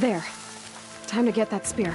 There. Time to get that spear.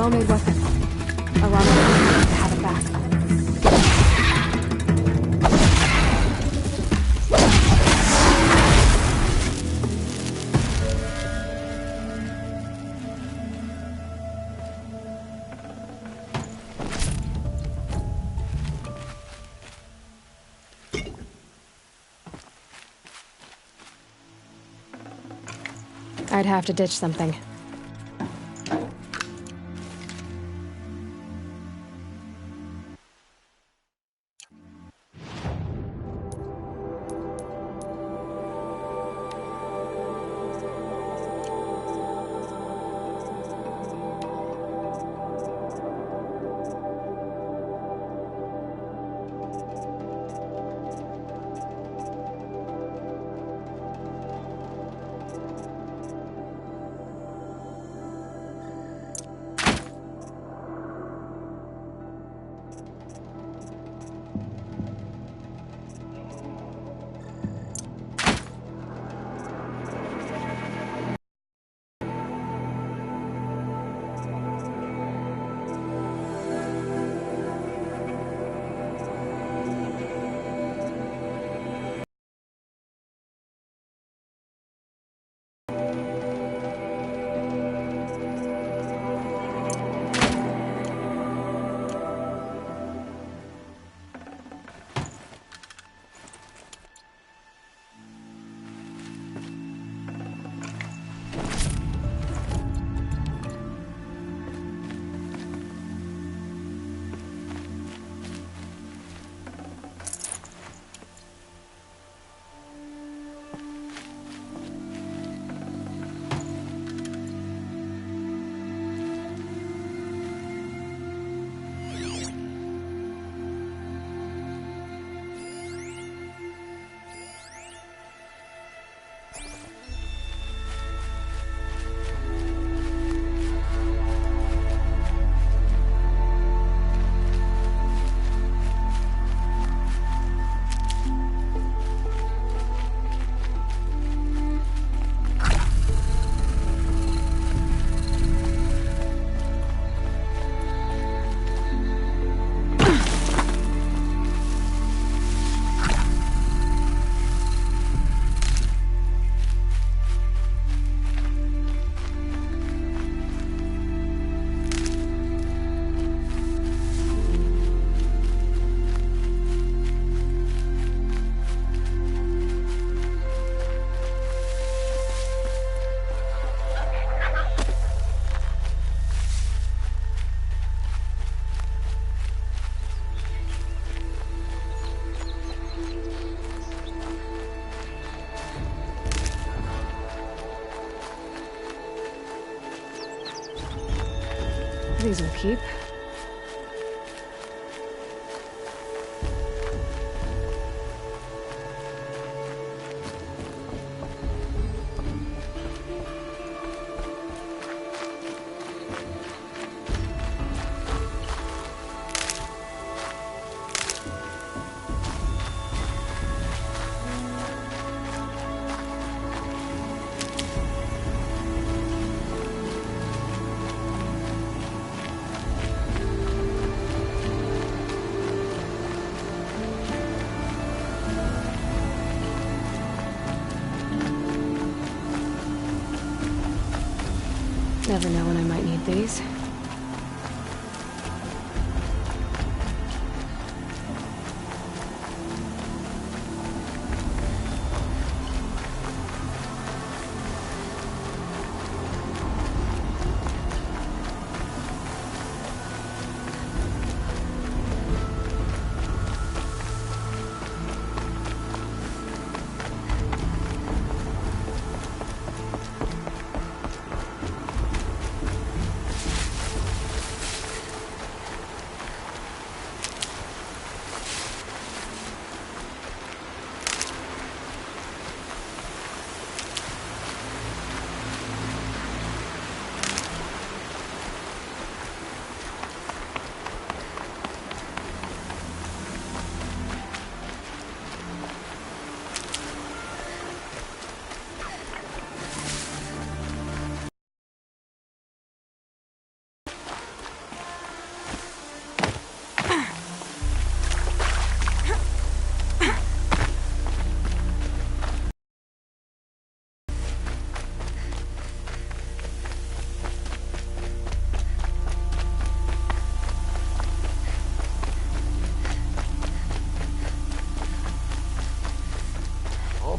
well-made weapon. Alana needs to have it back. Might have to ditch something. These will keep. Never know when I might need these.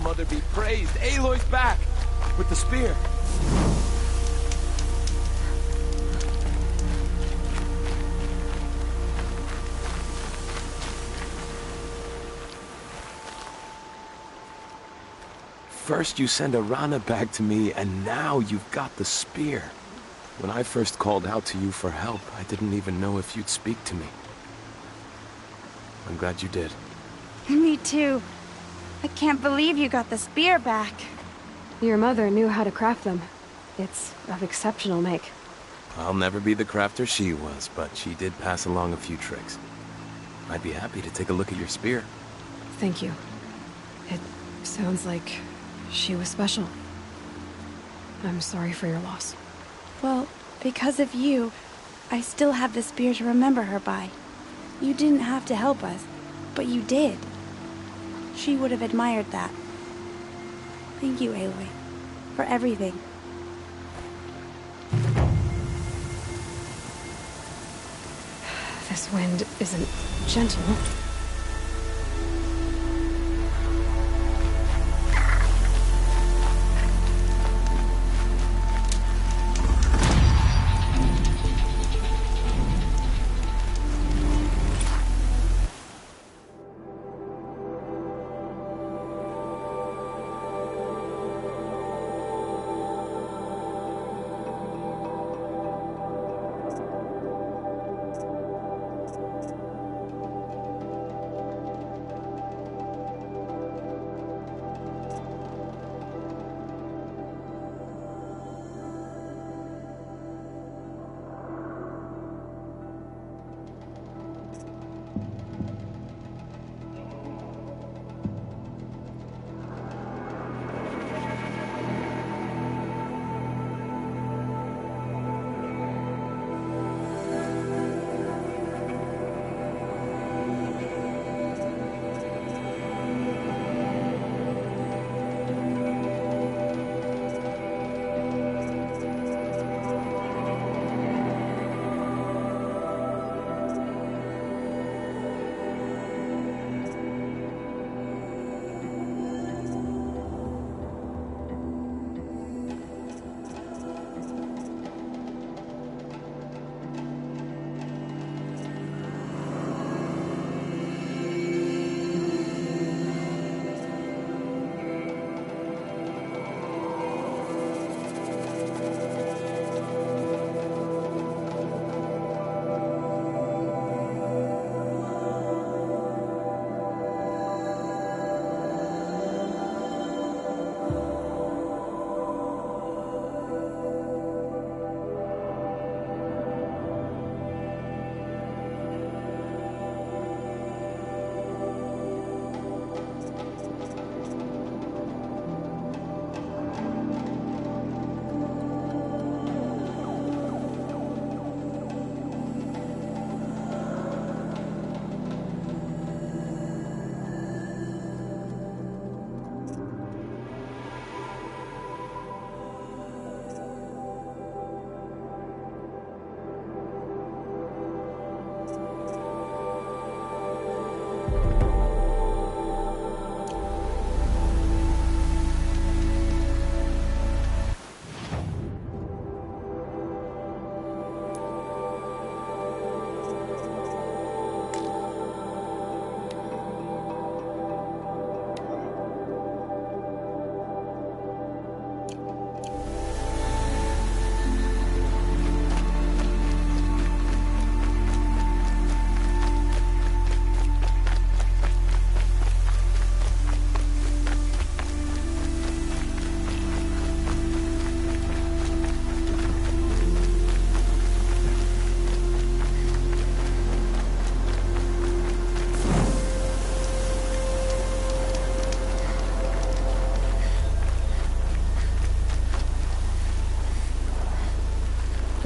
Mother be praised. Aloy's back with the spear. First you send Arana back to me, and now you've got the spear. When I first called out to you for help, I didn't even know if you'd speak to me. I'm glad you did. Me too. I can't believe you got the spear back. Your mother knew how to craft them. It's of exceptional make. I'll never be the crafter she was, but she did pass along a few tricks. I'd be happy to take a look at your spear. Thank you. It sounds like she was special. I'm sorry for your loss. Well, because of you, I still have the spear to remember her by. You didn't have to help us, but you did. She would have admired that. Thank you, Aloy, for everything. This wind isn't gentle.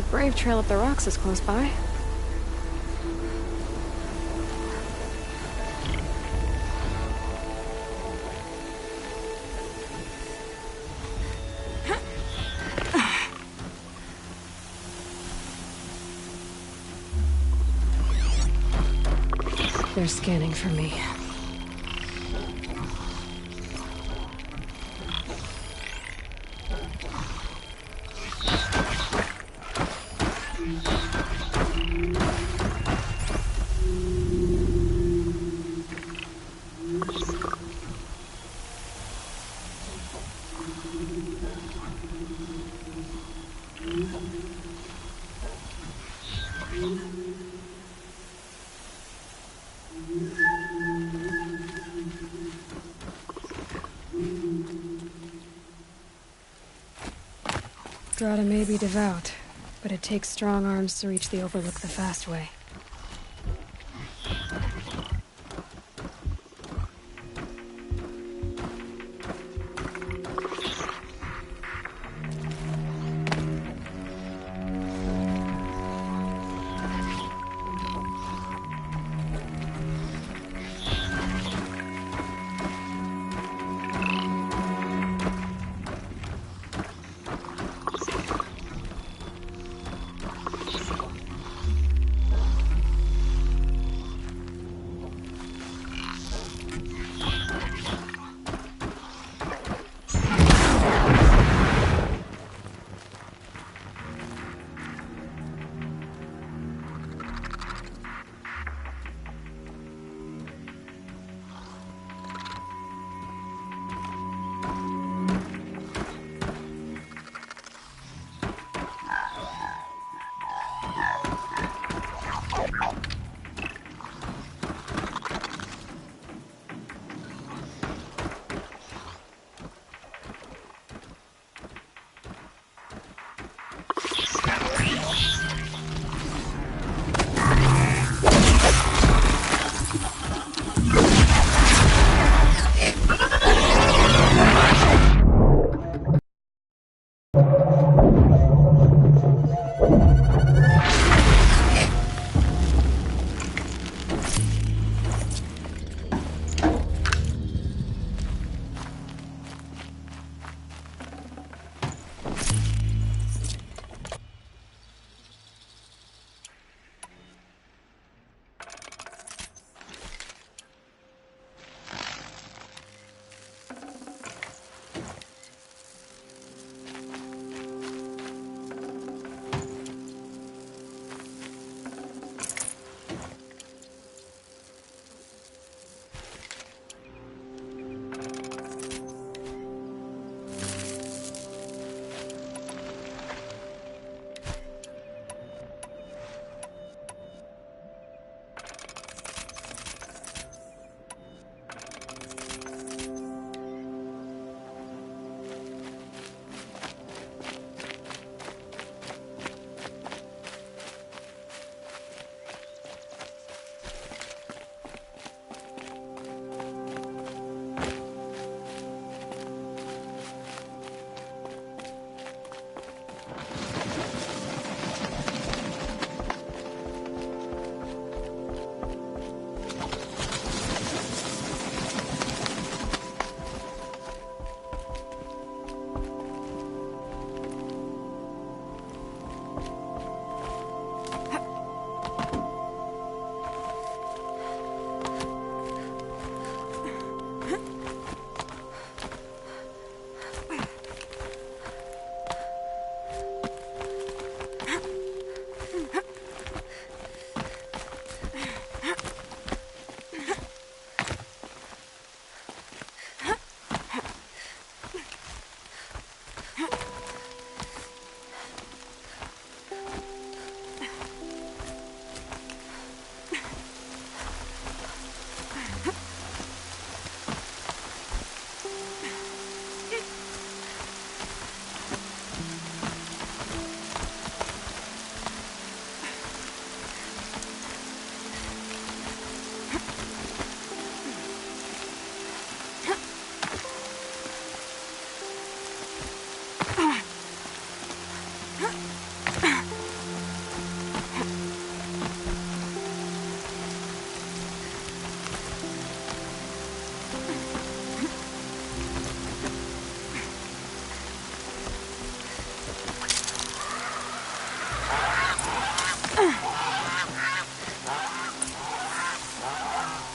Brave Trail up the rocks is close by. They're scanning for me. Grata may be devout, but it takes strong arms to reach the Overlook the fast way.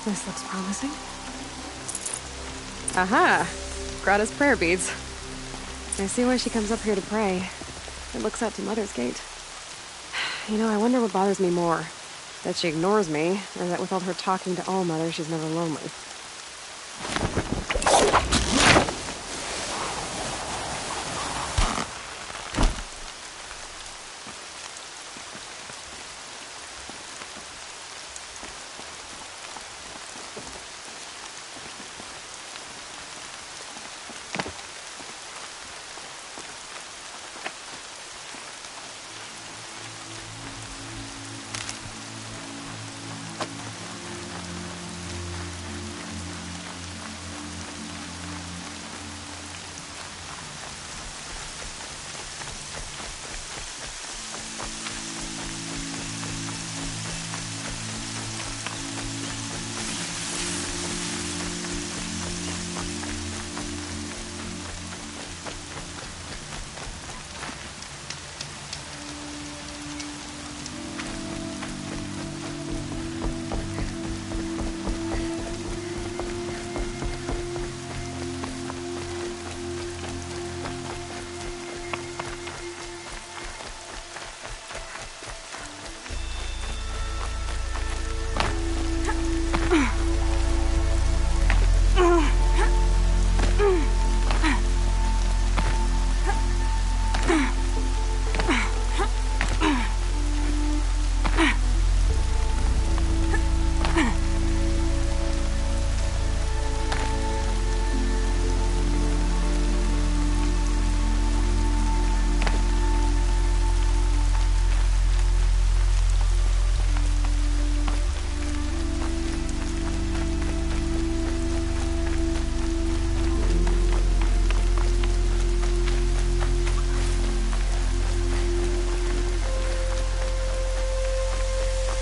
This looks promising. Aha! Grata's prayer beads. I see why she comes up here to pray. It looks out to Mother's Gate. You know, I wonder what bothers me more. That she ignores me, or that with all her talking to Allmother, she's never lonely.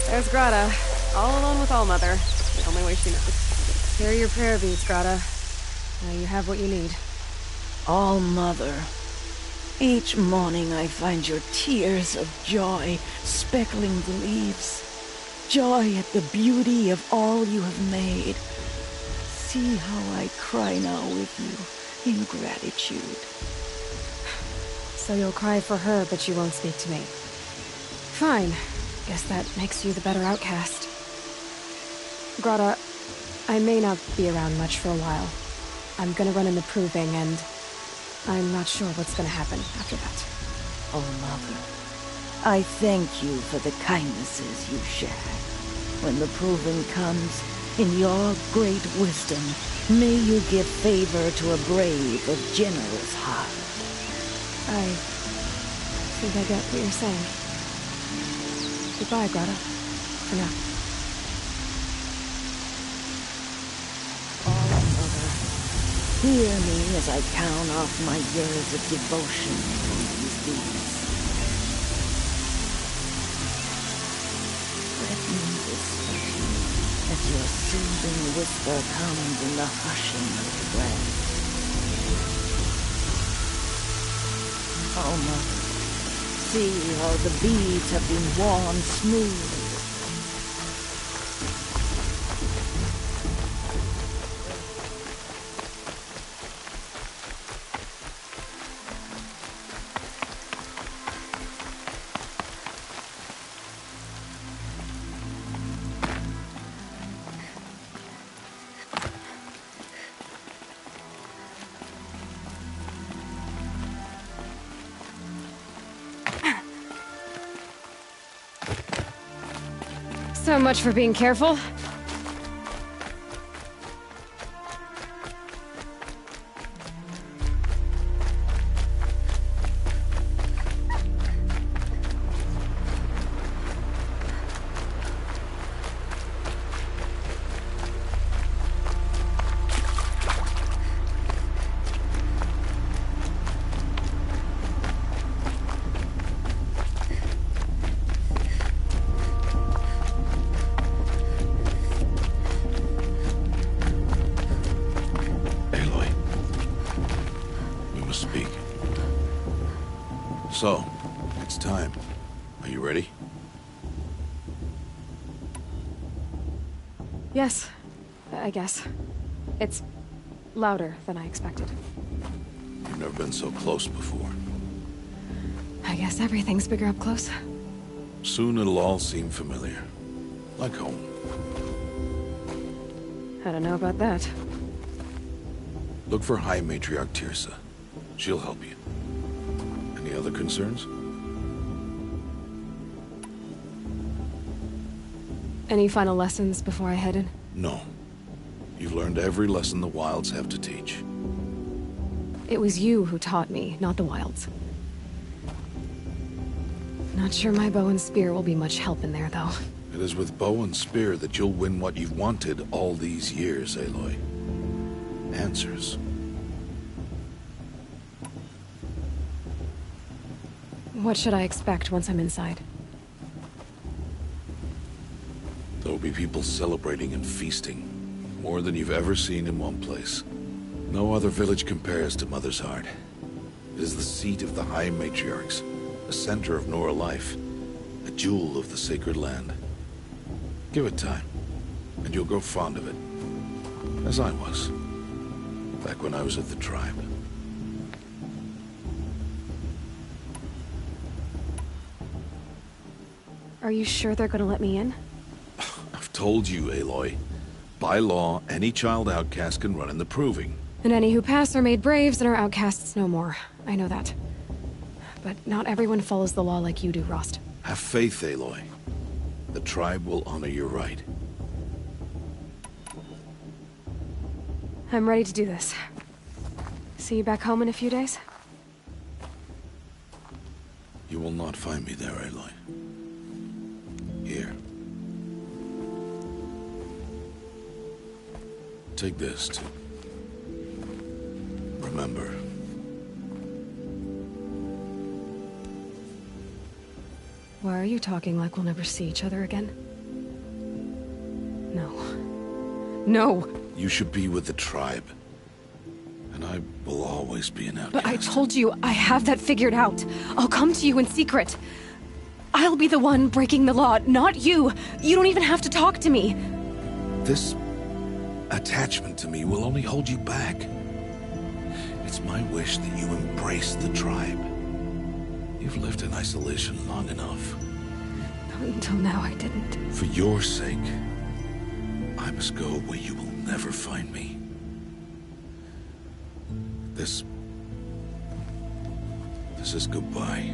There's Grata, all alone with Allmother. The only way she knows. Here are your prayer beads, Grata. Now you have what you need. All-Mother, each morning I find your tears of joy speckling the leaves. Joy at the beauty of all you have made. See how I cry now with you in gratitude. So you'll cry for her, but you won't speak to me. Fine. Guess that makes you the better outcast. Grata, I may not be around much for a while. I'm gonna run into proving, and I'm not sure what's gonna happen after that. Oh, Mother, I thank you for the kindnesses you shared. When the proving comes, in your great wisdom, may you give favor to a brave but generous heart. I think I get what you're saying. Goodbye, Grata. For now. Oh, Mother, hear me as I count off my years of devotion to these deeds. Let me whisper to you as your soothing whisper comes in the hushing of the breath. Oh, Mother, see how the beads have been worn smooth. So much for being careful. So, it's time. Are you ready? Yes, I guess. It's louder than I expected. You've never been so close before. I guess everything's bigger up close. Soon it'll all seem familiar. Like home. I don't know about that. Look for High Matriarch Teersa. She'll help you. Any other concerns? Any final lessons before I head in? No. You've learned every lesson the Wilds have to teach. It was you who taught me, not the Wilds. Not sure my bow and spear will be much help in there, though. It is with bow and spear that you'll win what you've wanted all these years, Aloy. Answers. What should I expect once I'm inside? There'll be people celebrating and feasting. More than you've ever seen in one place. No other village compares to Mother's Heart. It is the seat of the High Matriarchs, a center of Nora life, a jewel of the sacred land. Give it time, and you'll grow fond of it. As I was, back when I was at the tribe. Are you sure they're gonna let me in? I've told you, Aloy. By law, any child outcast can run in the Proving. And any who pass are made braves and are outcasts no more. I know that. But not everyone follows the law like you do, Rost. Have faith, Aloy. The tribe will honor your right. I'm ready to do this. See you back home in a few days? You will not find me there, Aloy. Here. Take this to remember. Why are you talking like we'll never see each other again? No. No! You should be with the tribe. And I will always be an outcast. But I told you, I have that figured out. I'll come to you in secret. I'll be the one breaking the law, not you. You don't even have to talk to me. This attachment to me will only hold you back. It's my wish that you embrace the tribe. You've lived in isolation long enough. Until now, I didn't. For your sake, I must go where you will never find me. This is goodbye.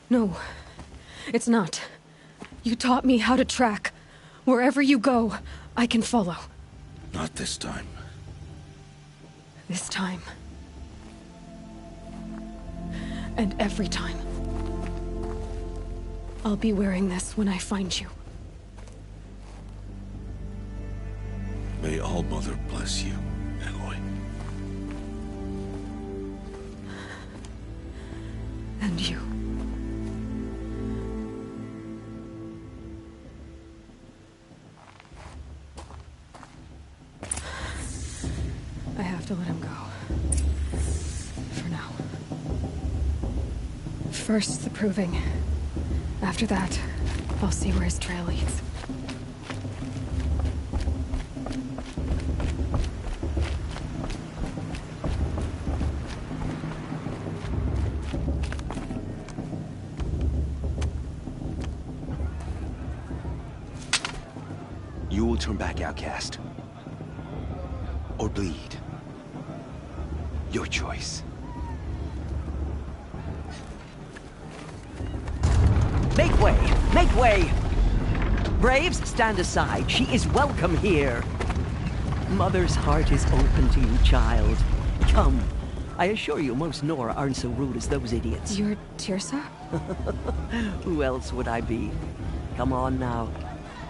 No, it's not. You taught me how to track. Wherever you go, I can follow. Not this time. This time. And every time. I'll be wearing this when I find you. May All Mother bless you, Aloy. And you. I have to let him go. For now. First, the Proving. After that, I'll see where his trail leads. You will turn back, outcast. Or bleed. Your choice. Make way! Make way! Braves, stand aside. She is welcome here. Mother's heart is open to you, child. Come. I assure you, most Nora aren't so rude as those idiots. You're Teersa? Who else would I be? Come on now.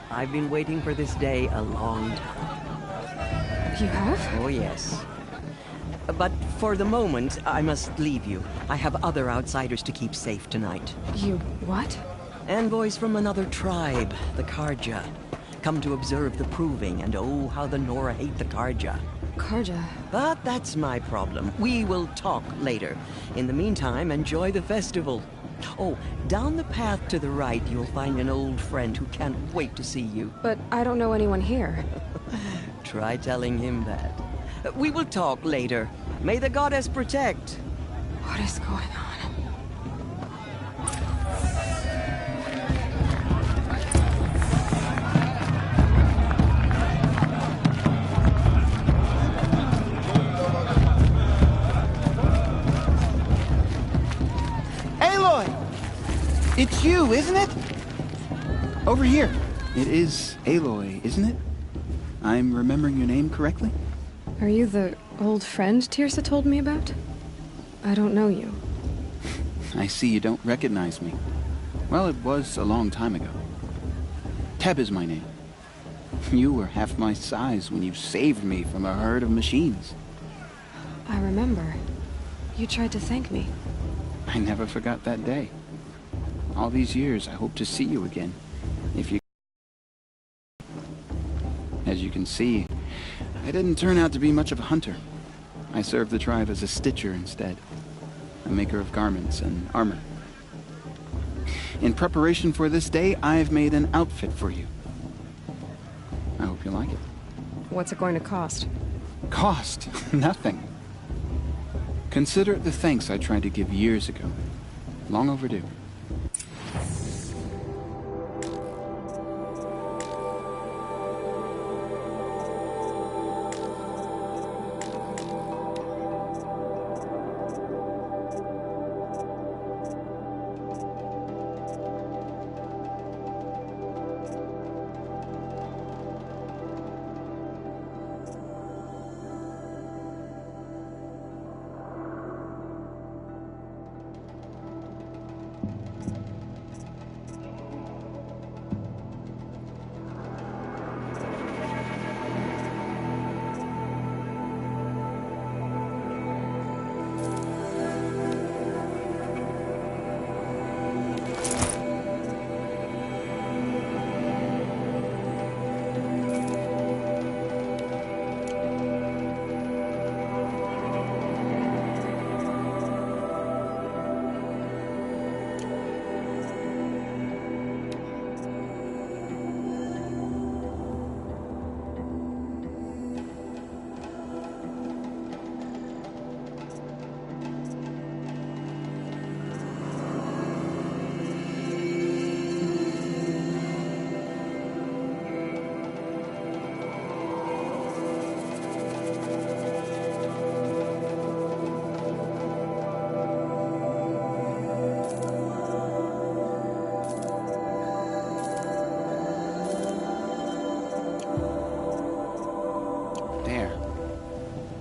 I've been waiting for this day a long time. You have? Oh, yes. But for the moment, I must leave you. I have other outsiders to keep safe tonight. You what? Envoys from another tribe, the Carja. Come to observe the Proving, and oh, how the Nora hate the Carja. Carja? But that's my problem. We will talk later. In the meantime, enjoy the festival. Oh, down the path to the right, you'll find an old friend who can't wait to see you. But I don't know anyone here. Try telling him that. We will talk later. May the goddess protect. What is going on? Aloy! It's you, isn't it? Over here. It is Aloy, isn't it? I'm remembering your name correctly? Are you the old friend Tirsa told me about? I don't know you. I see you don't recognize me. Well, it was a long time ago. Teb is my name. You were half my size when you saved me from a herd of machines. I remember. You tried to thank me. I never forgot that day. All these years, I hope to see you again. If you... As you can see, I didn't turn out to be much of a hunter. I served the tribe as a stitcher instead. A maker of garments and armor. In preparation for this day, I've made an outfit for you. I hope you like it. What's it going to cost? Cost? Nothing. Consider it the thanks I tried to give years ago. Long overdue.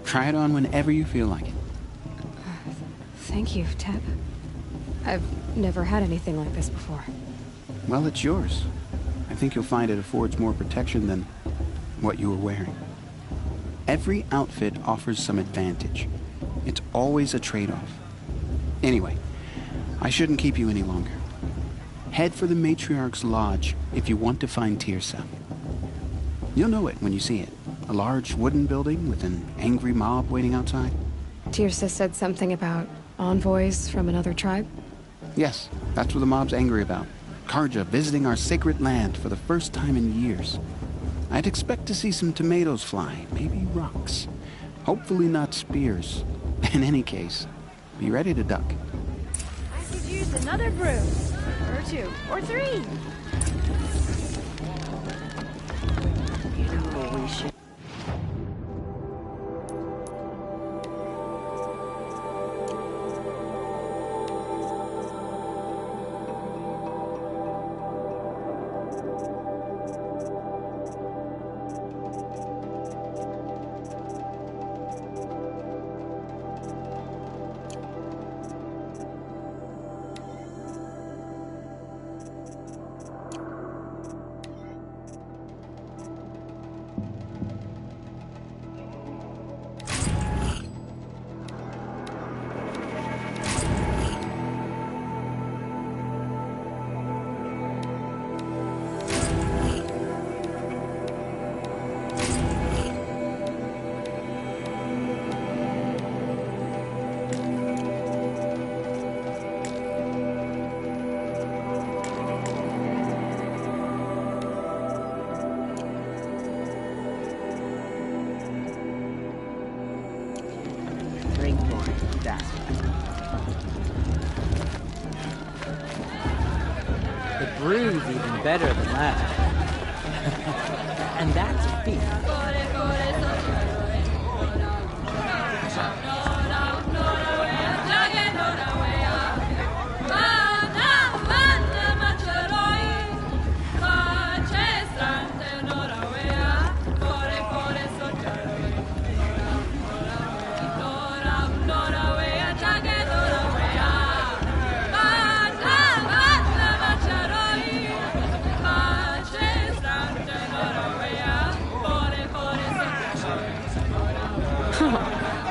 Try it on whenever you feel like it. Thank you, Teb. I've never had anything like this before. Well, it's yours. I think you'll find it affords more protection than what you were wearing. Every outfit offers some advantage. It's always a trade-off. Anyway, I shouldn't keep you any longer. Head for the Matriarch's Lodge if you want to find Tirsa. You'll know it when you see it. A large wooden building with an angry mob waiting outside. Tirsa said something about envoys from another tribe? Yes, that's what the mob's angry about. Carja visiting our sacred land for the first time in years. I'd expect to see some tomatoes fly, maybe rocks. Hopefully not spears. In any case, be ready to duck. I could use another brew. Or two. Or three. You know, we should... That's The brew's even better than last. And that's a feat.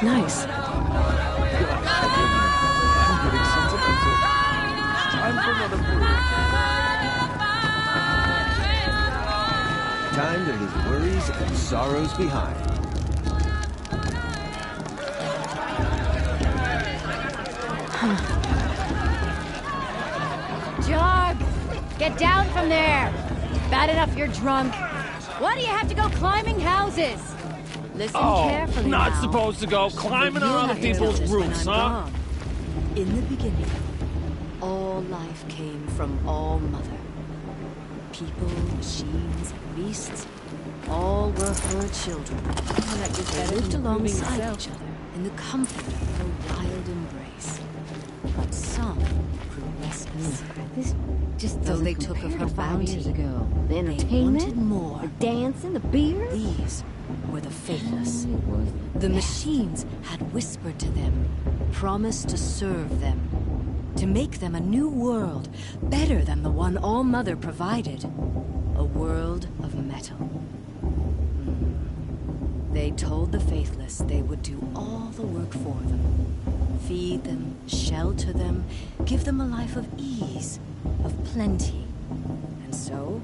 Nice. Time to leave worries and sorrows behind. Jarg! Get down from there! Bad enough you're drunk. Why do you have to go climbing houses? Listen carefully not now. supposed to go climbing You'll on other have to people's notice when roofs, I'm huh? gone. In the beginning, all life came from All Mother. People, machines, and beasts, all were her children. They lived alongside each other in the comfort of her wild embrace. But some grew restless. This just Though doesn't they took of her 5 bounty, years ago. The they entertainment, wanted more. the dancing, the beer. These were the faithless. The machines had whispered to them, promised to serve them, to make them a new world, better than the one All Mother provided. A world of metal. They told the faithless they would do all the work for them. Feed them, shelter them, give them a life of ease, of plenty. And so,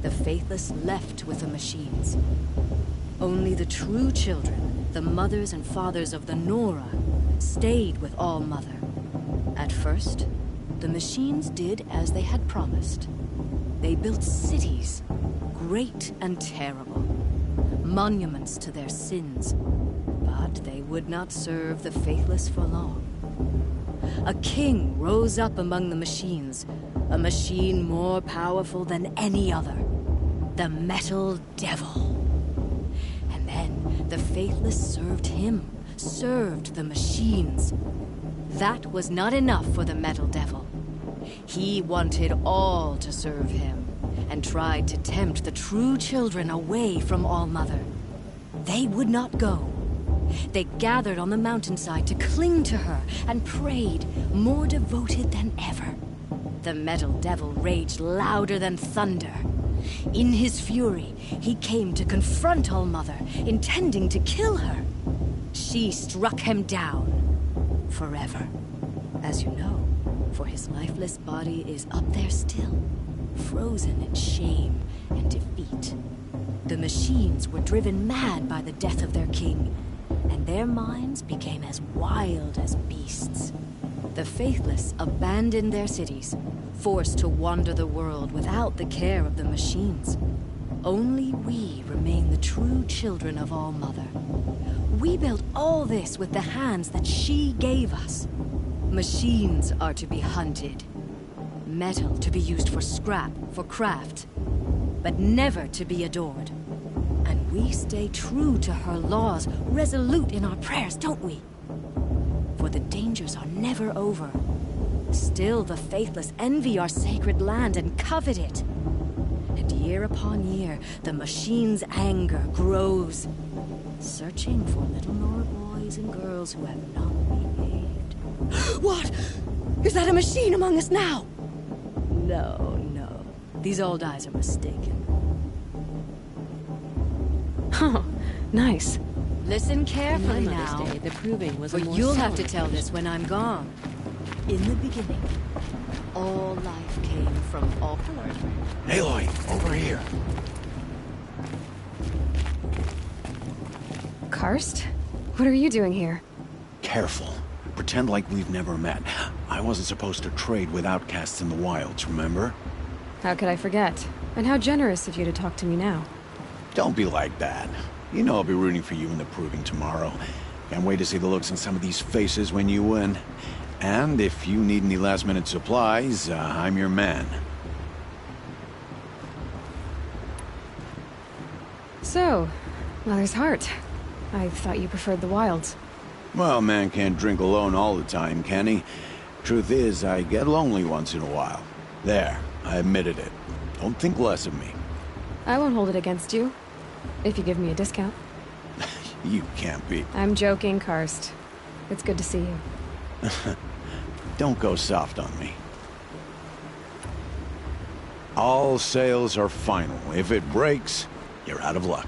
the faithless left with the machines. Only the true children, the mothers and fathers of the Nora, stayed with All Mother. At first, the machines did as they had promised. They built cities, great and terrible, monuments to their sins. But they would not serve the faithless for long. A king rose up among the machines, a machine more powerful than any other, the Metal Devil. And then the faithless served him, served the machines. That was not enough for the Metal Devil. He wanted all to serve him, and tried to tempt the true children away from All Mother. They would not go. They gathered on the mountainside to cling to her and prayed, more devoted than ever. The Metal Devil raged louder than thunder. In his fury, he came to confront All Mother, intending to kill her. She struck him down. Forever. As you know, for his lifeless body is up there still, frozen in shame and defeat. The machines were driven mad by the death of their king, and their minds became as wild as beasts. The faithless abandoned their cities, forced to wander the world without the care of the machines. Only we remain the true children of All Mother. We built all this with the hands that she gave us. Machines are to be hunted. Metal to be used for scrap, for craft. But never to be adored. And we stay true to her laws, resolute in our prayers, don't we? For the dangers are never over. Still the faithless envy our sacred land and covet it. And year upon year, the machine's anger grows, searching for little Nora boys and girls who have not behaved. What? Is that a machine among us now? No, no. These old eyes are mistaken. Oh, nice. Listen carefully In my mother's now, day, the proving was for a more you'll have to solemn tell this when I'm gone. In the beginning, all life came from all... Aloy, over here. Karst? What are you doing here? Careful. Pretend like we've never met. I wasn't supposed to trade with outcasts in the wilds, remember? How could I forget? And how generous of you to talk to me now. Don't be like that. You know I'll be rooting for you in the proving tomorrow. Can't wait to see the looks on some of these faces when you win. And if you need any last-minute supplies, I'm your man. So, Mother's Heart. I thought you preferred the wilds. Well, man can't drink alone all the time, can he? Truth is, I get lonely once in a while. There, I admitted it. Don't think less of me. I won't hold it against you, if you give me a discount. You can't be. I'm joking, Karst. It's good to see you. Don't go soft on me. All sales are final. If it breaks, you're out of luck.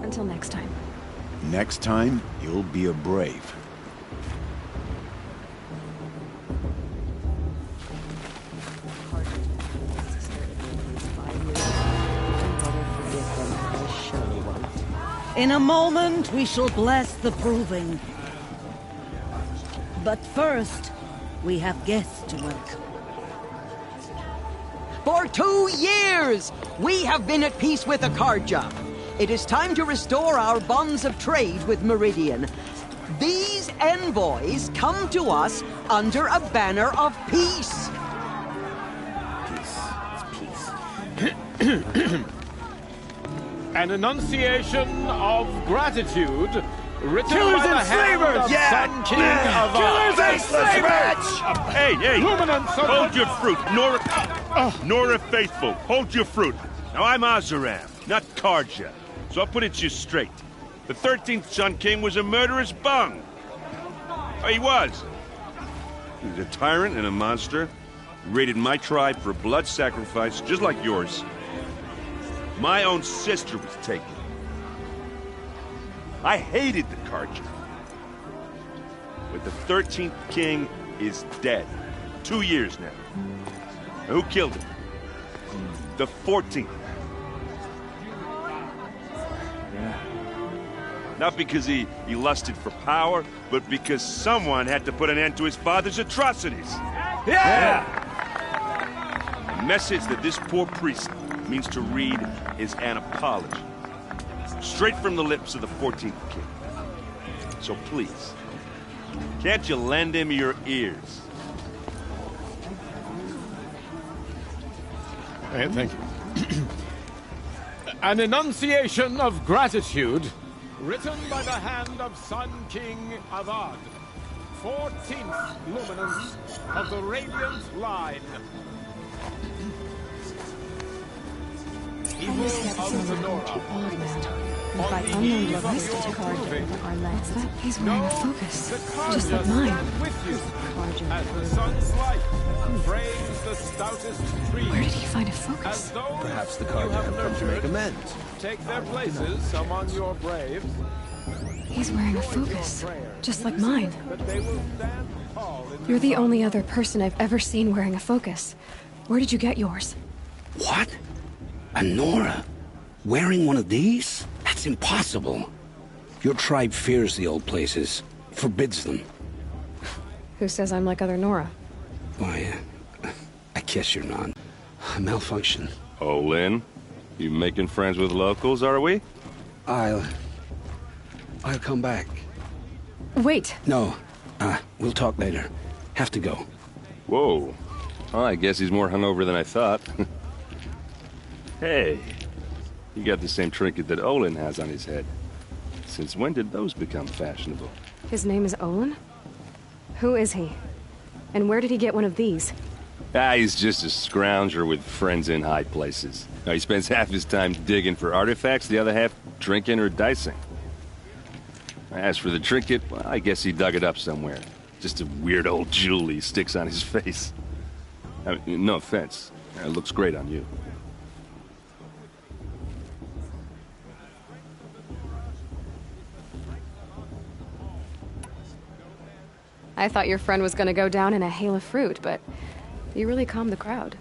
Until next time. Next time, you'll be a brave. In a moment, we shall bless the proving. But first, we have guests to welcome. For 2 years, we have been at peace with Akarja. It is time to restore our bonds of trade with Meridian. These envoys come to us under a banner of peace. Peace. An enunciation of gratitude written Killers by the and hand slavers! of Yeah! Sun King Avad. Killers and slavers! Hey, hey! Luminance of Hold your fruit, Nora Faithful. Hold your fruit. Now I'm Azaram, not Karja, so I'll put it to you straight. The 13th Sun King was a murderous bung. Oh, he was. He was a tyrant and a monster. He raided my tribe for blood sacrifice, just like yours. My own sister was taken. I hated the Karja. But the 13th king is dead. 2 years now. And who killed him? The 14th. Not because he lusted for power, but because someone had to put an end to his father's atrocities. Yeah! The message that this poor priest means to read is an apology. Straight from the lips of the 14th king. So please, can't you lend him your ears? Hey, thank you. An enunciation of gratitude written by the hand of Sun King Avad, 14th luminance of the Radiant Line. He will of the Nora. By unknown device to Karja over our lands. That he's wearing a focus, just like mine. As the sun's light frames the stoutest trees. Where did he find a focus? Perhaps the Karja have come to make amends. Take their places among your braves. He's wearing a focus, just like mine. You're the only other person I've ever seen wearing a focus. Where did you get yours? What? A Nora? Wearing one of these? That's impossible. Your tribe fears the old places, forbids them. Who says I'm like other Nora? Why, I guess you're not. A malfunction. Oh, Lynn? You making friends with locals, are we? I'll come back. Wait. No. We'll talk later. Have to go. Whoa. Oh, I guess he's more hungover than I thought. Hey. You got the same trinket that Olin has on his head. Since when did those become fashionable? His name is Olin? Who is he? And where did he get one of these? He's just a scrounger with friends in high places. Now, he spends half his time digging for artifacts, the other half drinking or dicing. As for the trinket, well, I guess he dug it up somewhere. Just a weird old jewel he sticks on his face. I mean, no offense. It looks great on you. I thought your friend was gonna go down in a hail of fruit, but you really calmed the crowd.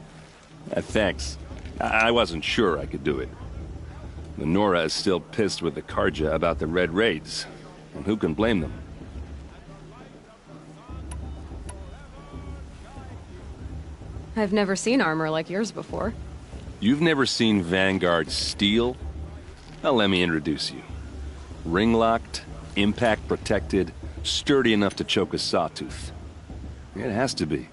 Thanks. I wasn't sure I could do it. The Nora is still pissed with the Carja about the Red Raids, and who can blame them? I've never seen armor like yours before. You've never seen Vanguard steel? Well, let me introduce you. Ring-locked, impact-protected, sturdy enough to choke a sawtooth. It has to be.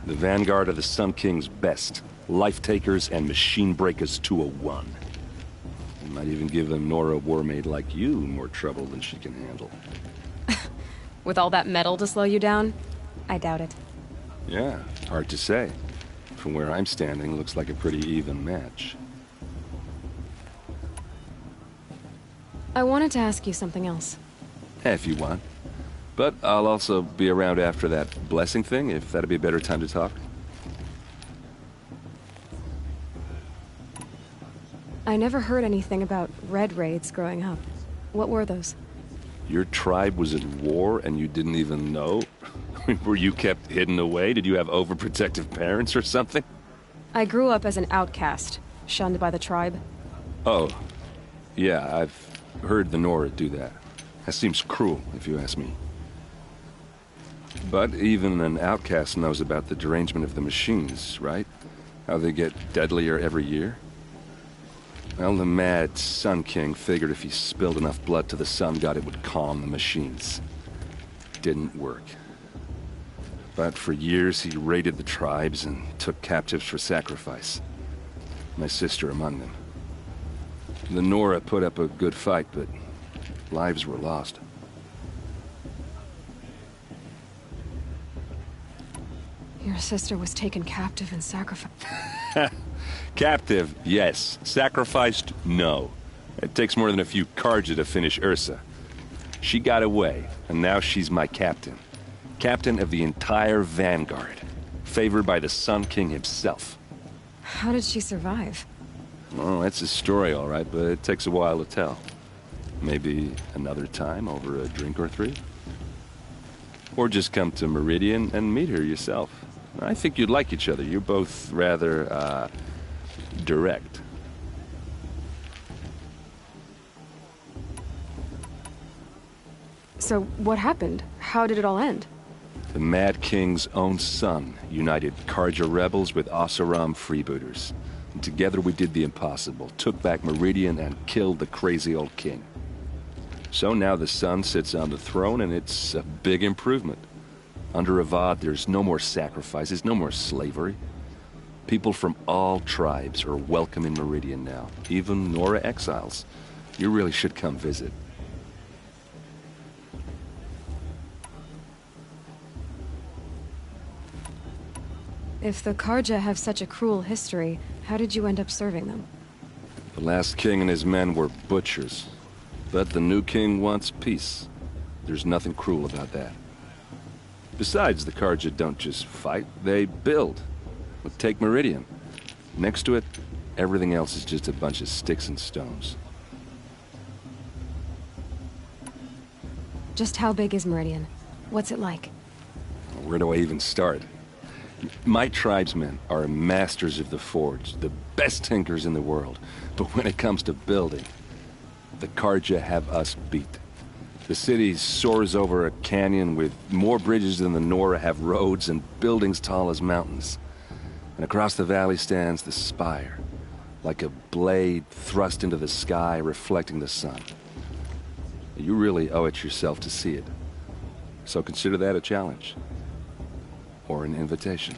The Vanguard of the Sun King's best. Life-takers and machine breakers to a one. It might even give a Nora warmaid like you more trouble than she can handle. With all that metal to slow you down? I doubt it. Yeah, hard to say. From where I'm standing, looks like a pretty even match. I wanted to ask you something else. If you want. But I'll also be around after that blessing thing, if that'd be a better time to talk. I never heard anything about Red Raids growing up. What were those? Your tribe was at war and you didn't even know? Were you kept hidden away? Did you have overprotective parents or something? I grew up as an outcast, shunned by the tribe. Oh, yeah, I've heard the Nora do that. That seems cruel, if you ask me. But even an outcast knows about the derangement of the machines, right? How they get deadlier every year? Well, the mad Sun King figured if he spilled enough blood to the Sun God, it would calm the machines. Didn't work. But for years, he raided the tribes and took captives for sacrifice. My sister among them. The Nora put up a good fight, but lives were lost. Your sister was taken captive and sacrificed. Captive, yes. Sacrificed, no. It takes more than a few Carja to finish Ursa. She got away, and now she's my captain. Captain of the entire Vanguard. Favored by the Sun King himself. How did she survive? Oh, that's a story, all right, but it takes a while to tell. Maybe another time over a drink or three? Or just come to Meridian and meet her yourself. I think you'd like each other. You're both rather, direct. So, what happened? How did it all end? The Mad King's own son united Carja rebels with Oseram freebooters. And together we did the impossible, took back Meridian and killed the crazy old king. So now the son sits on the throne and it's a big improvement. Under Avad, there's no more sacrifices, no more slavery. People from all tribes are welcome in Meridian now, even Nora exiles. You really should come visit. If the Carja have such a cruel history, how did you end up serving them? The last king and his men were butchers. But the new king wants peace. There's nothing cruel about that. Besides, the Carja don't just fight, they build. But take Meridian. Next to it, everything else is just a bunch of sticks and stones. Just how big is Meridian? What's it like? Where do I even start? My tribesmen are masters of the forge, the best tinkers in the world. But when it comes to building, the Carja have us beat. The city soars over a canyon with more bridges than the Nora have roads and buildings tall as mountains. And across the valley stands the spire, like a blade thrust into the sky reflecting the sun. You really owe it yourself to see it. So consider that a challenge. Or an invitation.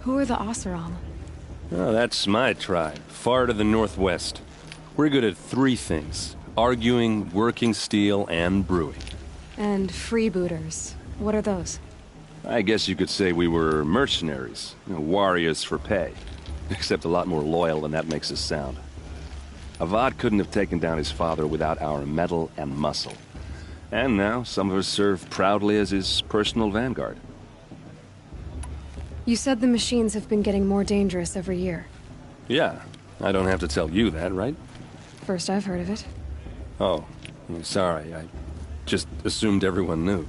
Who are the Oseram? Oh, that's my tribe, far to the northwest. We're good at 3 things: arguing, working steel, and brewing. And freebooters. What are those? I guess you could say we were mercenaries, warriors for pay. Except a lot more loyal than that makes us sound. Avad couldn't have taken down his father without our metal and muscle. And now, some of us serve proudly as his personal vanguard. You said the machines have been getting more dangerous every year. Yeah, I don't have to tell you that, right? First I've heard of it. Oh, I'm sorry, I just assumed everyone knew.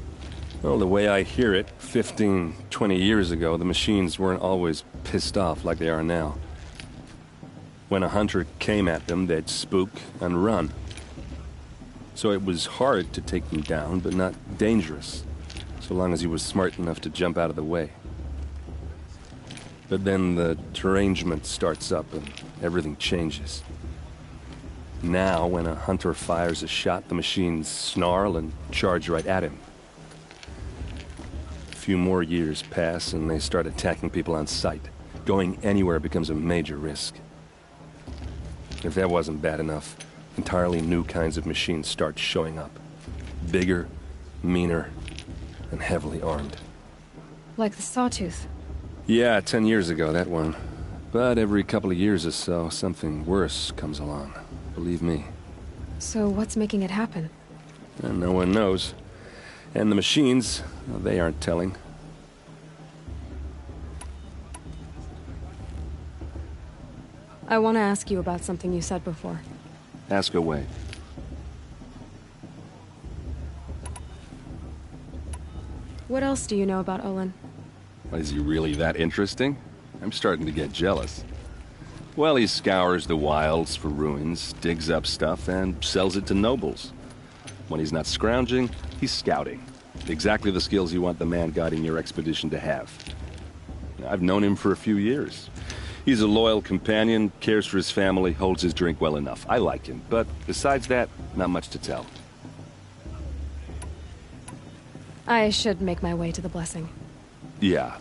Well, the way I hear it, 15, 20 years ago, the machines weren't always pissed off like they are now. When a hunter came at them, they'd spook and run. So it was hard to take them down, but not dangerous, so long as he was smart enough to jump out of the way. But then the derangement starts up and everything changes. Now, when a hunter fires a shot, the machines snarl and charge right at him. A few more years pass and they start attacking people on sight. Going anywhere becomes a major risk. If that wasn't bad enough, entirely new kinds of machines start showing up. Bigger, meaner, and heavily armed. Like the Sawtooth. Yeah, 10 years ago, that one. But every couple of years or so, something worse comes along. Believe me. So what's making it happen? And no one knows. And the machines, well, they aren't telling. I want to ask you about something you said before. Ask away. What else do you know about Olin? Is he really that interesting? I'm starting to get jealous. Well, he scours the wilds for ruins, digs up stuff, and sells it to nobles. When he's not scrounging, he's scouting. Exactly the skills you want the man guiding your expedition to have. I've known him for a few years. He's a loyal companion, cares for his family, holds his drink well enough. I like him, but besides that, not much to tell. I should make my way to the Blessing. Yeah.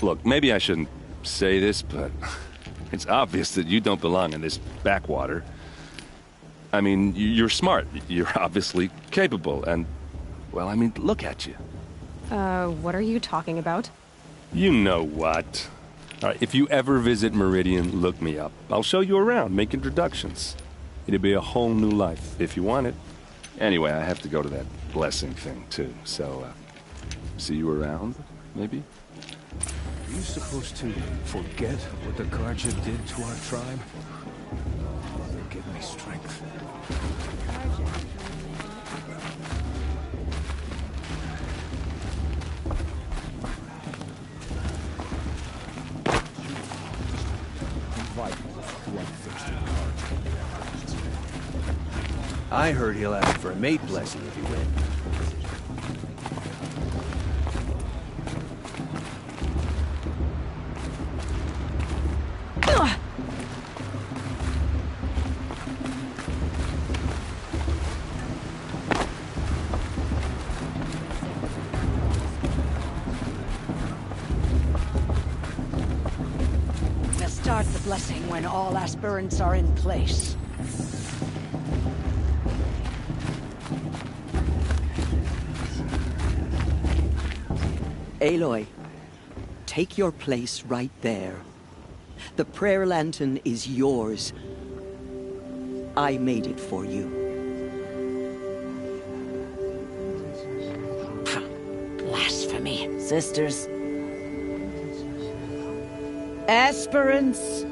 Look, maybe I shouldn't say this, but it's obvious that you don't belong in this backwater. I mean, you're smart. You're obviously capable, and, well, I mean, look at you. What are you talking about? You know what. All right, if you ever visit Meridian, look me up. I'll show you around, make introductions. It'll be a whole new life, if you want it. Anyway, I have to go to that Blessing thing, too, so, see you around, maybe? Are you supposed to forget what the Carja did to our tribe? They give me strength. I heard he'll ask for a mate blessing if you win. We'll start the blessing when all aspirants are in place. Aloy, take your place right there. The prayer lantern is yours. I made it for you. Blasphemy, sisters. Aspirants,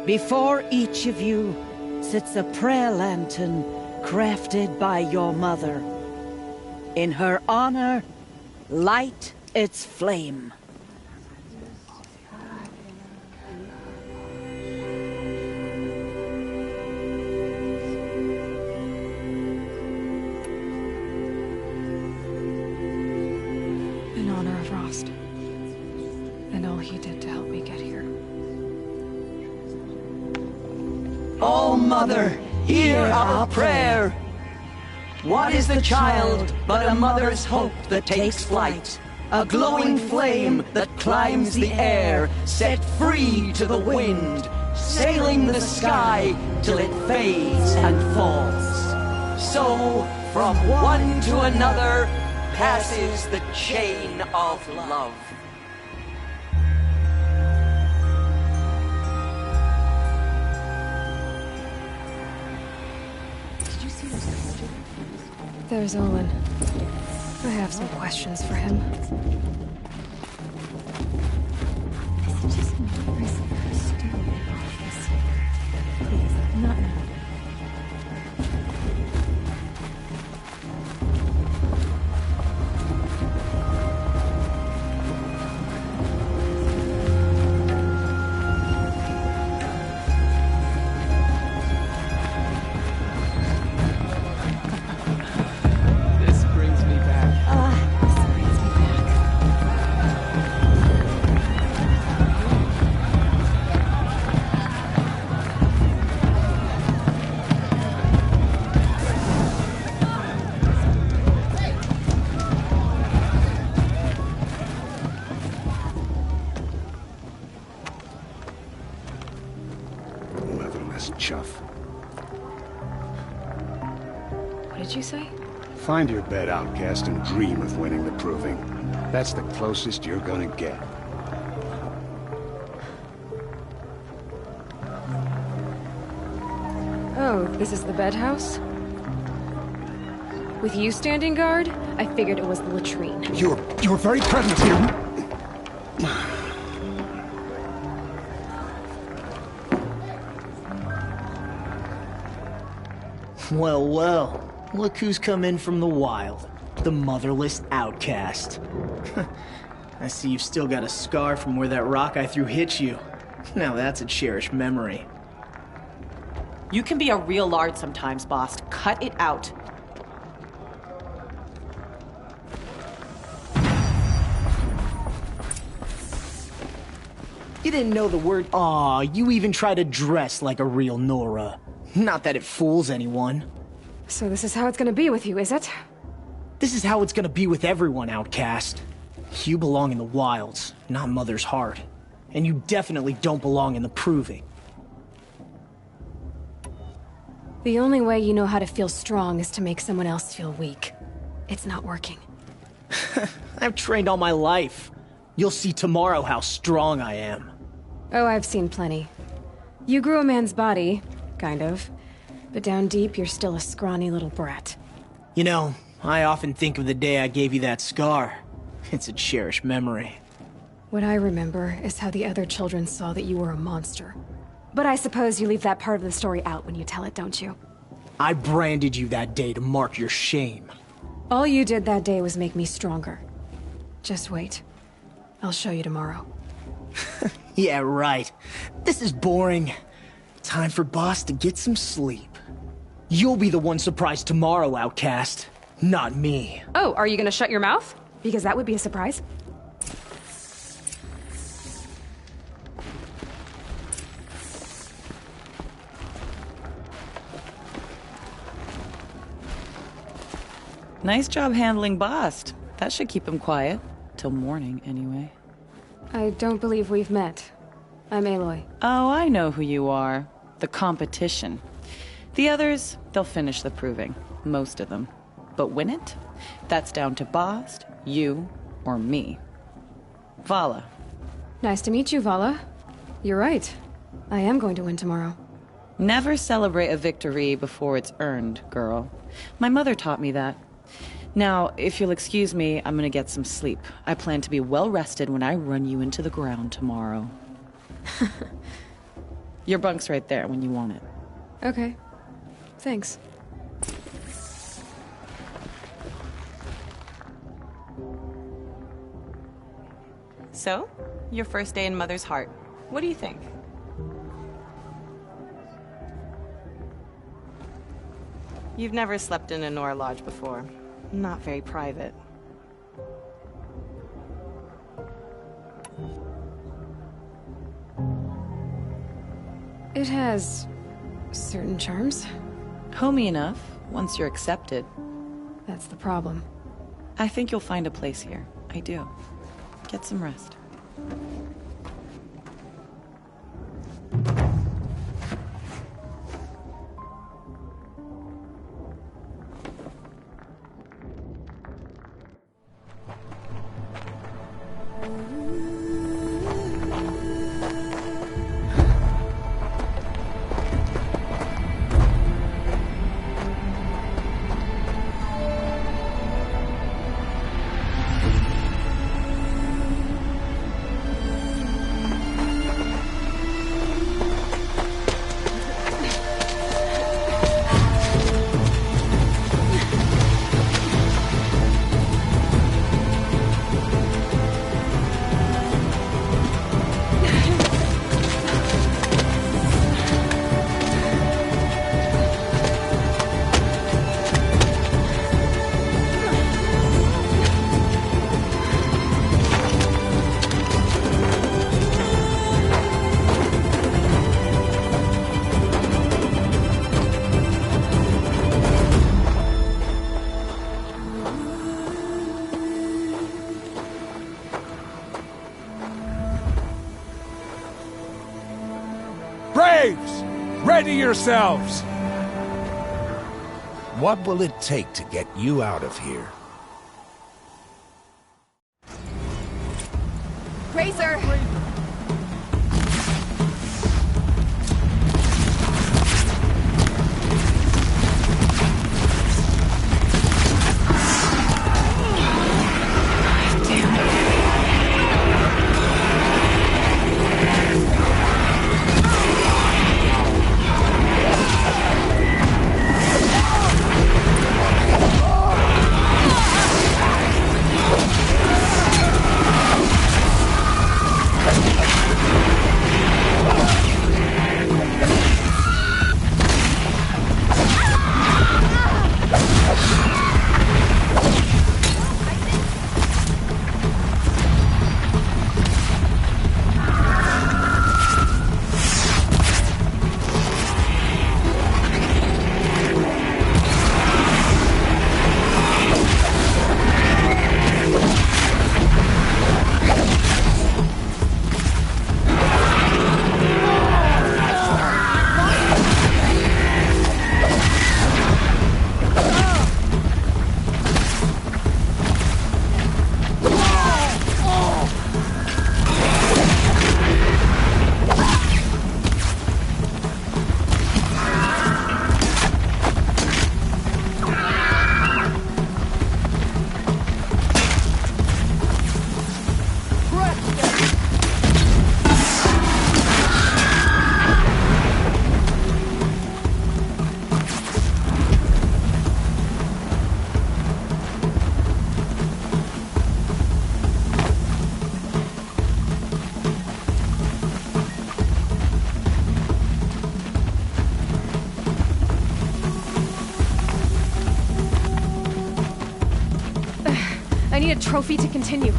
before each of you sits a prayer lantern crafted by your mother. In her honor, light its flame. In honor of Rost. And all he did to help me get here. Oh, Mother, hear our prayer. What is the child but a mother's hope that takes flight? a glowing flame that climbs the air, set free to the wind, sailing the sky till it fades and falls. So, from one to another, passes the chain of love. There's Olin. I have some questions for him. Not now. This brings me back. Motherless chuff. What did you say? Find your bed, outcast, and dream of winning the proving. That's the closest you're gonna get. Oh, this is the bed house? With you standing guard, I figured it was the latrine. Your very presence here. Well, well. Look who's come in from the wild. The motherless outcast. I see you've still got a scar from where that rock I threw hit you. Now that's a cherished memory. You can be a real lard sometimes, boss. Cut it out. You didn't know the word. Aw, you even try to dress like a real Nora. Not that it fools anyone. So this is how it's gonna be with you, is it? This is how it's gonna be with everyone, outcast. You belong in the wilds, not Mother's Heart. And you definitely don't belong in the Proving. The only way you know how to feel strong is to make someone else feel weak. It's not working. I've trained all my life. You'll see tomorrow how strong I am. Oh, I've seen plenty. You grew a man's body, kind of. But down deep, you're still a scrawny little brat. You know, I often think of the day I gave you that scar. It's a cherished memory. What I remember is how the other children saw that you were a monster. But I suppose you leave that part of the story out when you tell it, don't you? I branded you that day to mark your shame. All you did that day was make me stronger. Just wait. I'll show you tomorrow. Yeah, right. This is boring. Time for Boss to get some sleep. You'll be the one surprised tomorrow, outcast. Not me. Oh, are you gonna shut your mouth? Because that would be a surprise. Nice job handling Bast. That should keep him quiet. Till morning, anyway. I don't believe we've met. I'm Aloy. Oh, I know who you are. The competition. The others, they'll finish the proving. Most of them. But win it? That's down to Bast, you, or me. Vala. Nice to meet you, Vala. You're right. I am going to win tomorrow. Never celebrate a victory before it's earned, girl. My mother taught me that. Now, if you'll excuse me, I'm gonna get some sleep. I plan to be well rested when I run you into the ground tomorrow. Your bunk's right there when you want it. Okay. Thanks. So, your first day in Mother's Heart. What do you think? You've never slept in a Nora Lodge before. Not very private. It has certain charms. Homey enough, once you're accepted. That's the problem. I think you'll find a place here. I I do. Get some rest. Braves! Ready yourselves! What will it take to get you out of here? Razor! I need a trophy to continue.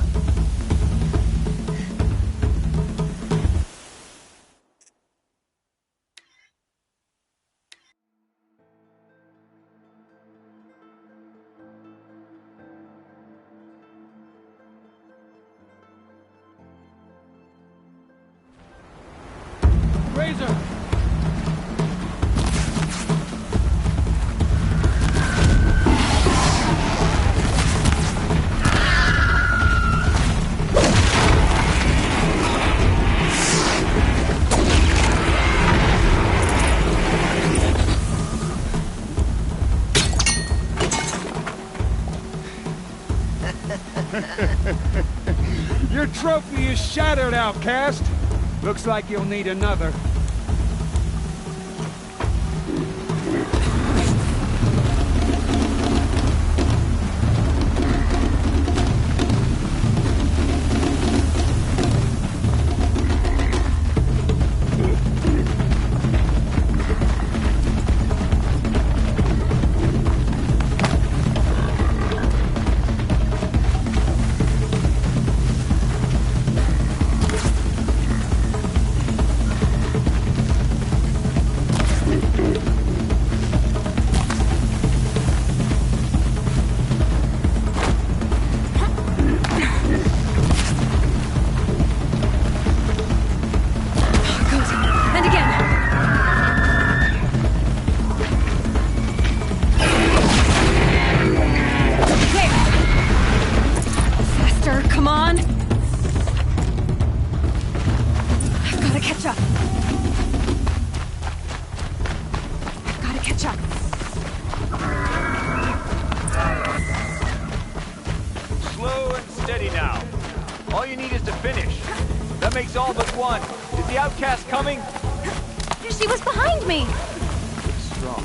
Razor! Your trophy is shattered, outcast. Looks like you'll need another. makes all but one. Is the outcast coming? She was behind me! Strong.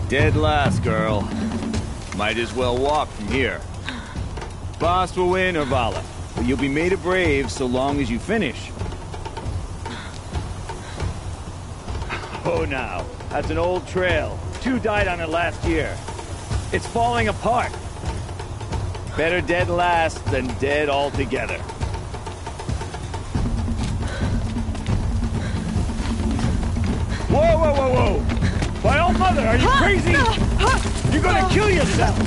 Dead last, girl. Might as well walk from here. Boss will win or Vala, but you'll be made a brave so long as you finish. Oh, now. That's an old trail. 2 died on it last year. It's falling apart. Better dead last than dead altogether. Whoa, whoa, whoa, whoa! By all mother, are you crazy? You're gonna kill yourself!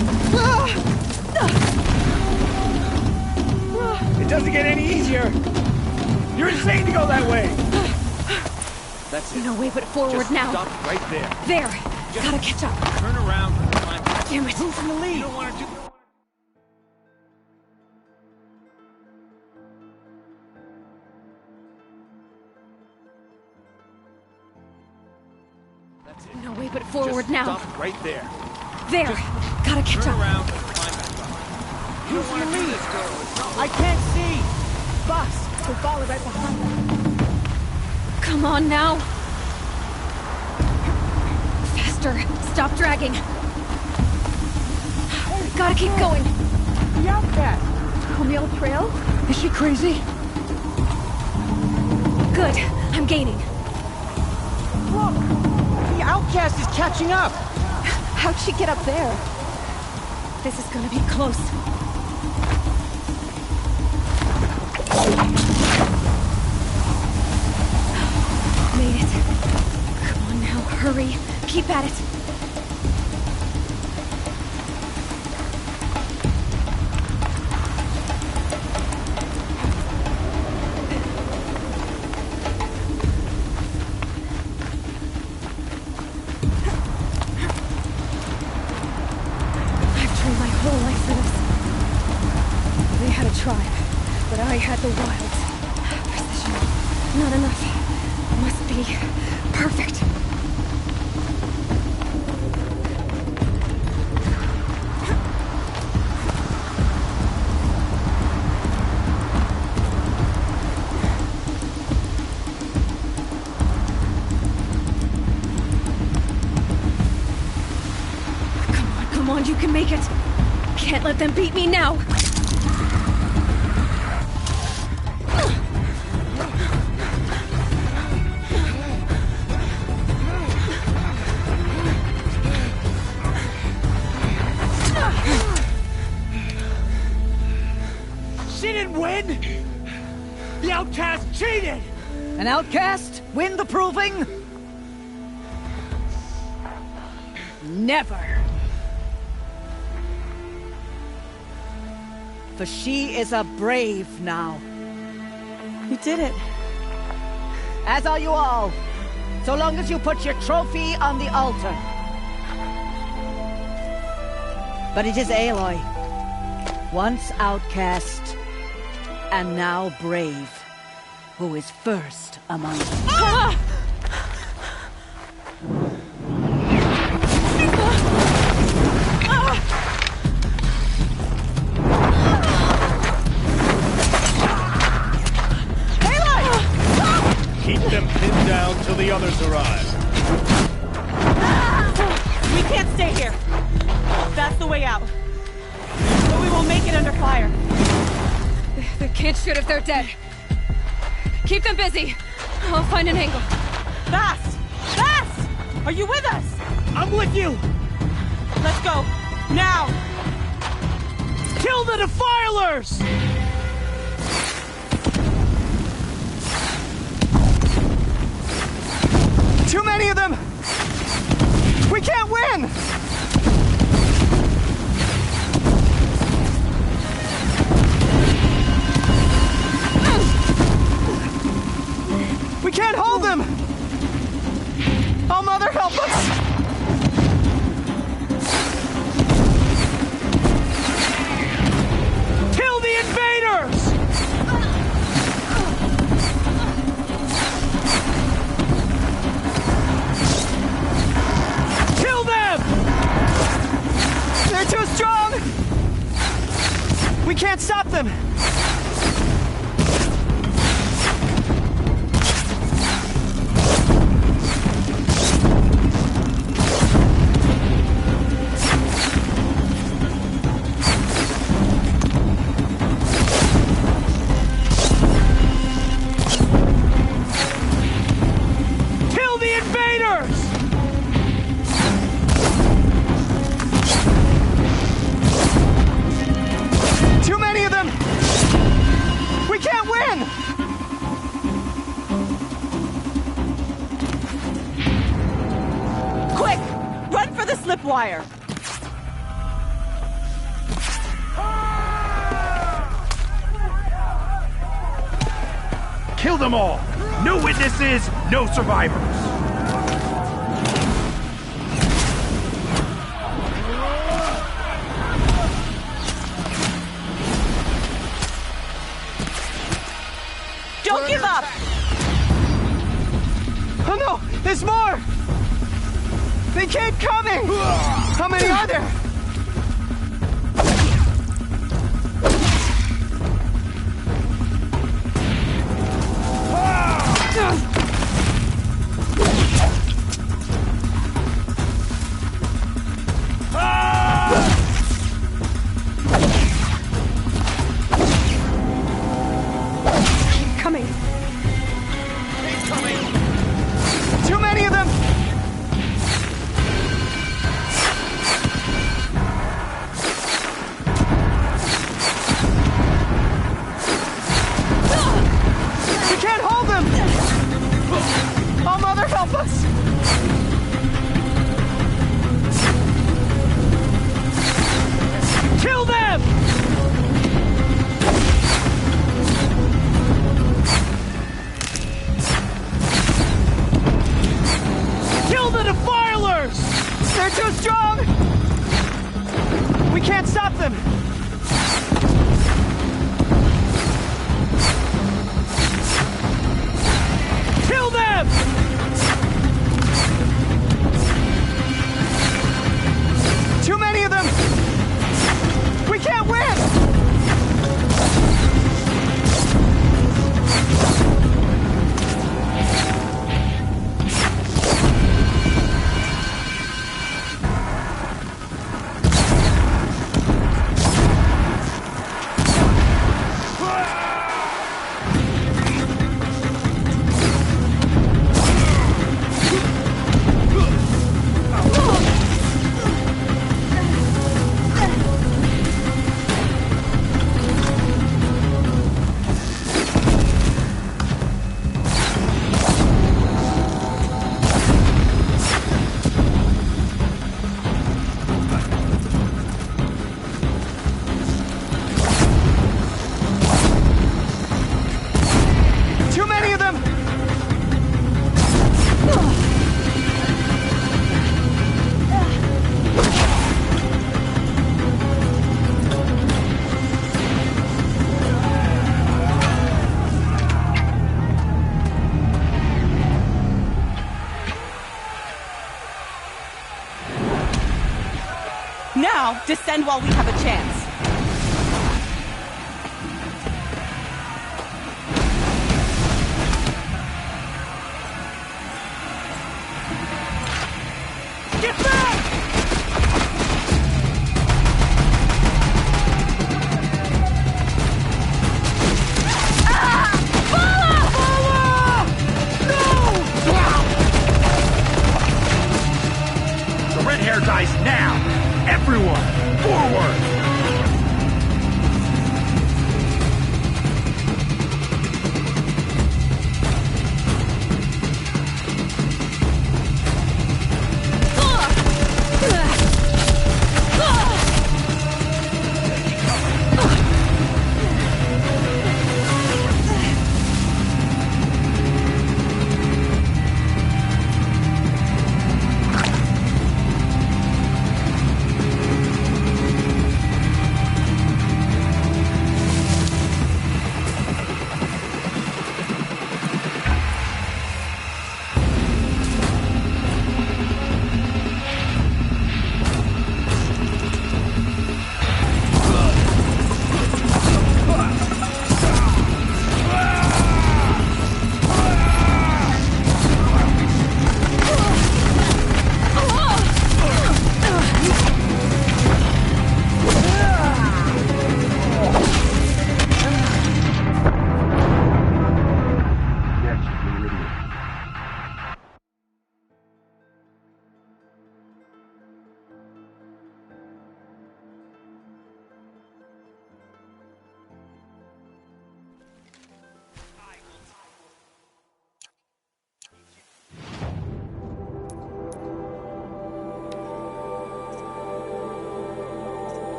It doesn't get any easier! You're insane to go that way! That's it. No way but forward Just now. Stop right there. There! Gotta catch up. Turn around and climb. Damn it! Who's in the lead? You don't want to do... No way but forward Just now. Stop right there. There! Gotta catch Turn up. around and climb back up. Who's in the lead? I can't see! Boss, we're falling right behind them. Come on now! Faster! Stop dragging! Gotta keep going! The outcast! On the old trail? Is she crazy? Good! I'm gaining. Look! The outcast is catching up! How'd she get up there? This is gonna be close. Made it. Come on now, hurry. Keep at it. I've trained my whole life for this. They had a tribe, but I had the wilds. Precision. Not enough. Must be perfect. Come on, you can make it. Can't let them beat me now. She didn't win! The outcast cheated! An outcast? Win the proving? Never. For she is a brave now. You did it. As are you all. So long as you put your trophy on the altar. But it is Aloy. Once outcast, and now brave, who is first among them. Ah! Keep them pinned down till the others arrive. We can't stay here. That's the way out. But we won't make it under fire. They can't shoot if they're dead. Keep them busy. I'll find an angle. Fast! Fast! Are you with us? I'm with you! Let's go. Now! Kill the Defilers! Too many of them! We can't win! We can't hold them! Oh, Mother, help us! Kill the invaders! can't stop them! Kill the invaders! Too many of them! We can't win! Quick! Run for the slip wire! Kill them all! No witnesses, no survivors! Don't give up! Oh no! There's more! They keep coming! How many are there? Coming. He's coming! Too many of them! We can't hold them! Oh, Mother, help us! Kill them! Kill the Defilers! They're too strong! We can't stop them! Kill them! Too many of them! We can't win! Too many of them! Now, descend while we have a chance. Get back! The red hair dies now! Everyone, forward!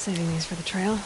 Saving these for the trail.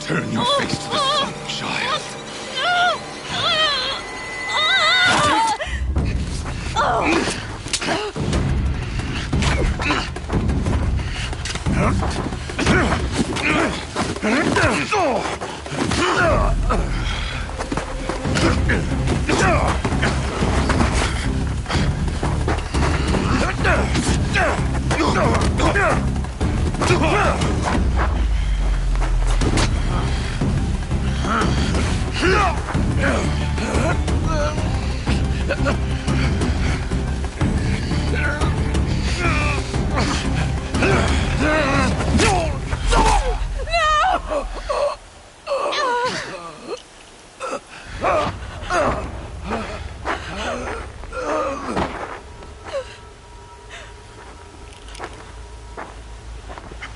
Turn your face to the sun, child.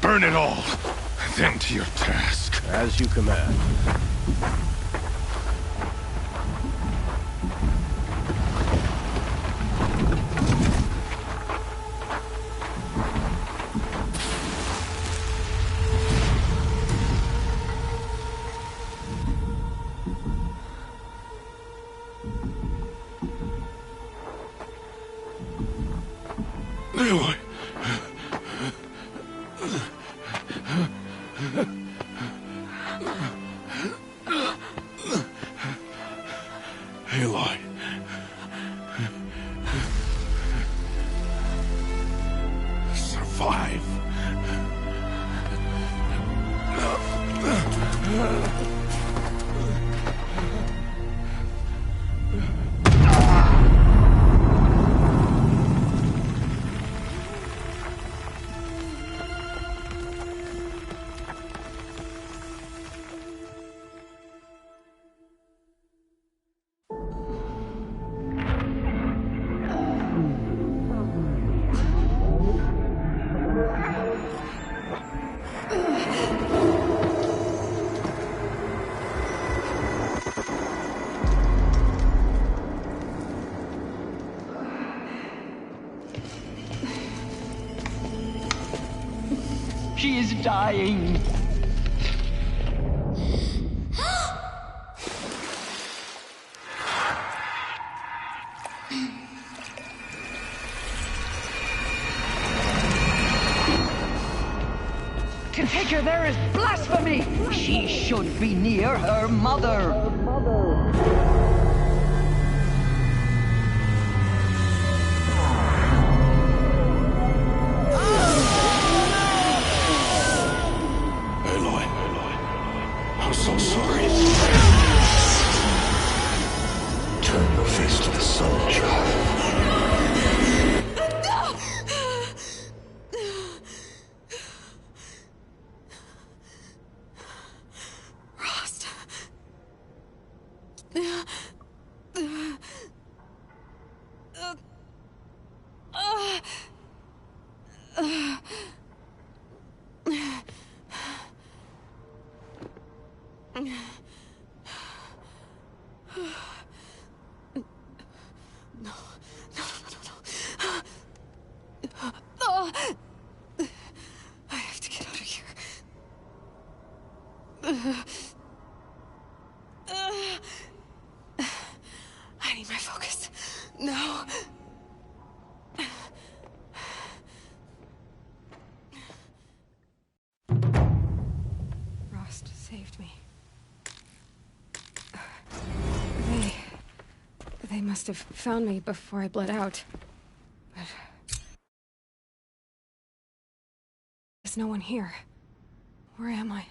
Burn it all, then to your task. As you command. Aloy. Aloy. Survive. She is dying. To take her there is blasphemy. She should be near her mother. I'm so sorry. Turn your face to the sun, child. Rost. I have to get out of here. I need my focus. No. Rost saved me. They must have found me before I bled out. But... there's no one here. Where am I?